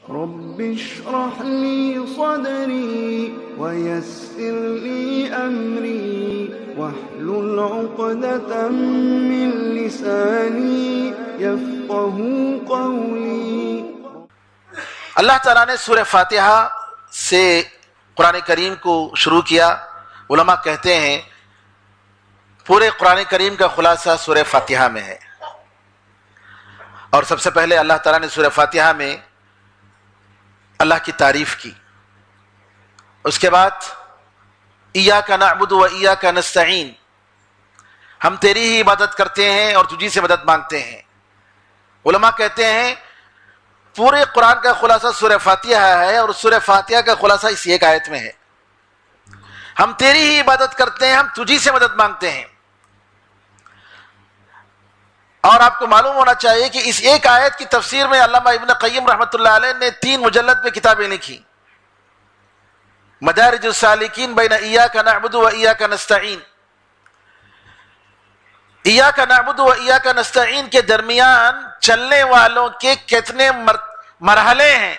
رب اشرح لي صدري ويسر لي أمري واحلل عقدة من لساني يفقه قولي۔ اللہ تعالیٰ نے سورہ فاتحہ سے قرآن کریم کو شروع کیا۔ علماء کہتے ہیں پورے قرآن کریم کا خلاصہ سورہ فاتحہ میں ہے، اور سب سے پہلے اللہ تعالیٰ نے سورہ فاتحہ میں اللہ کی تعریف کی، اس کے بعد ایاک نعبد و ایاک نستعین، ہم تیری ہی عبادت کرتے ہیں اور تجھی سے مدد مانگتے ہیں۔ علماء کہتے ہیں پورے قرآن کا خلاصہ سورہ فاتحہ ہے، اور سورہ فاتحہ کا خلاصہ اس ایک آیت میں ہے، ہم تیری ہی عبادت کرتے ہیں، ہم تجھی سے مدد مانگتے ہیں۔ اور آپ کو معلوم ہونا چاہیے کہ اس ایک آیت کی تفسیر میں علامہ ابن قیم رحمۃ اللہ علیہ نے 3 مجلد میں کتابیں لکھی، مدارج السالکین بین ایاک نعبد و ایاک نستعین۔ ایاک نعبد و ایاک نستعین کے درمیان چلنے والوں کے کتنے مرحلے ہیں۔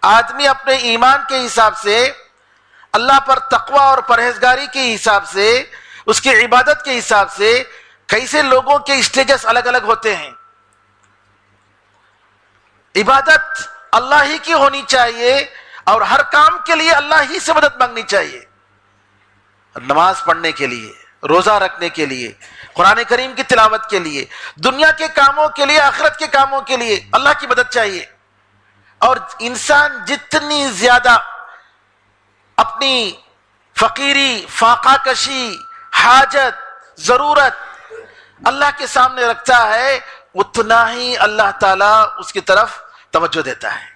آدمی اپنے ایمان کے حساب سے، اللہ پر تقوی اور پرہیزگاری کے حساب سے، اس کی عبادت کے حساب سے کیسے لوگوں کے اسٹیجز الگ الگ ہوتے ہیں۔ عبادت اللہ ہی کی ہونی چاہیے، اور ہر کام کے لیے اللہ ہی سے مدد مانگنی چاہیے، نماز پڑھنے کے لیے، روزہ رکھنے کے لیے، قرآن کریم کی تلاوت کے لیے، دنیا کے کاموں کے لیے، آخرت کے کاموں کے لیے اللہ کی مدد چاہیے۔ اور انسان جتنی زیادہ اپنی فقیری، فاقہ کشی، حاجت، ضرورت اللہ کے سامنے رکھتا ہے، اتنا ہی اللہ تعالیٰ اس کی طرف توجہ دیتا ہے۔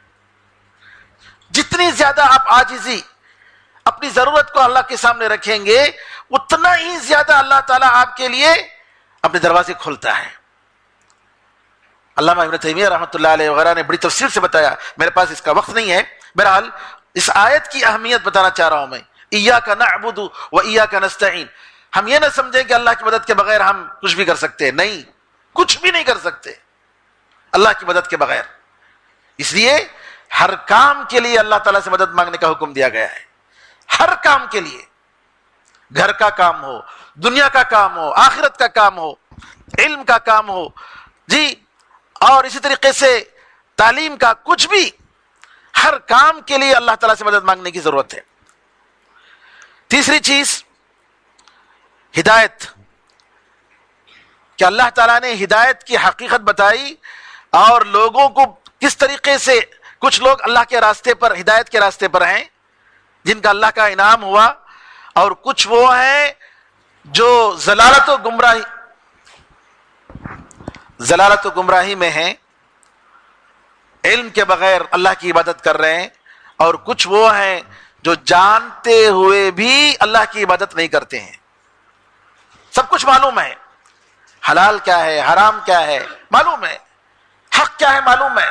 جتنی زیادہ آپ عاجزی، اپنی ضرورت کو اللہ کے سامنے رکھیں گے، اتنا ہی زیادہ اللہ تعالیٰ آپ کے لیے اپنے دروازے کھولتا ہے۔ علامہ ابن تیمیہ رحمۃ اللہ علیہ وغیرہ نے بڑی تفصیل سے بتایا، میرے پاس اس کا وقت نہیں ہے، بہرحال اس آیت کی اہمیت بتانا چاہ رہا ہوں میں۔ ایاک نعبد و ایاک نستعین، ہم یہ نہ سمجھیں کہ اللہ کی مدد کے بغیر ہم کچھ بھی کر سکتے ہیں، نہیں، کچھ بھی نہیں کر سکتے اللہ کی مدد کے بغیر۔ اس لیے ہر کام کے لیے اللہ تعالیٰ سے مدد مانگنے کا حکم دیا گیا ہے، ہر کام کے لیے، گھر کا کام ہو، دنیا کا کام ہو، آخرت کا کام ہو، علم کا کام ہو، جی، اور اسی طریقے سے تعلیم کا، کچھ بھی، ہر کام کے لیے اللہ تعالیٰ سے مدد مانگنے کی ضرورت ہے۔ تیسری چیز ہدایت، کہ اللہ تعالیٰ نے ہدایت کی حقیقت بتائی، اور لوگوں کو کس طریقے سے، کچھ لوگ اللہ کے راستے پر، ہدایت کے راستے پر ہیں جن کا اللہ کا انعام ہوا، اور کچھ وہ ہیں جو ضلالت و گمراہی میں ہیں، علم کے بغیر اللہ کی عبادت کر رہے ہیں، اور کچھ وہ ہیں جو جانتے ہوئے بھی اللہ کی عبادت نہیں کرتے ہیں۔ سب کچھ معلوم ہے، حلال کیا ہے، حرام کیا ہے معلوم ہے، حق کیا ہے معلوم ہے،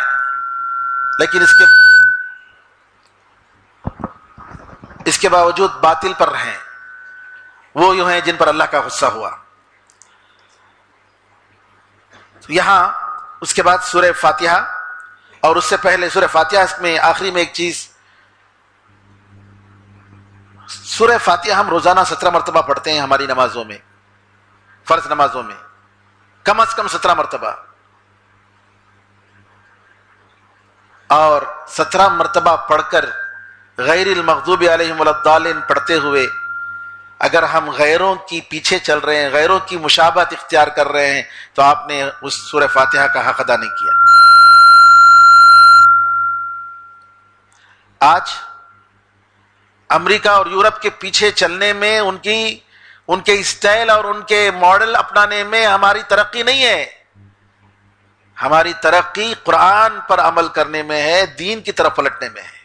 لیکن اس کے باوجود باطل پر ہیں، وہ یوں ہیں جن پر اللہ کا غصہ ہوا۔ یہاں اس کے بعد سورہ فاتحہ، اور اس سے پہلے سورہ فاتحہ میں آخری میں ایک چیز، سورہ فاتحہ ہم روزانہ 17 مرتبہ پڑھتے ہیں ہماری نمازوں میں، فرض نمازوں میں کم از کم 17 مرتبہ، اور 17 مرتبہ پڑھ کر غیر المغضوب علیہم ولا الضالین پڑھتے ہوئے اگر ہم غیروں کی پیچھے چل رہے ہیں، غیروں کی مشابہت اختیار کر رہے ہیں، تو آپ نے اس سورہ فاتحہ کا حق ادا نہیں کیا۔ آج امریکہ اور یورپ کے پیچھے چلنے میں، ان کے اسٹائل اور ان کے ماڈل اپنانے میں ہماری ترقی نہیں ہے، ہماری ترقی قرآن پر عمل کرنے میں ہے، دین کی طرف پلٹنے میں ہے۔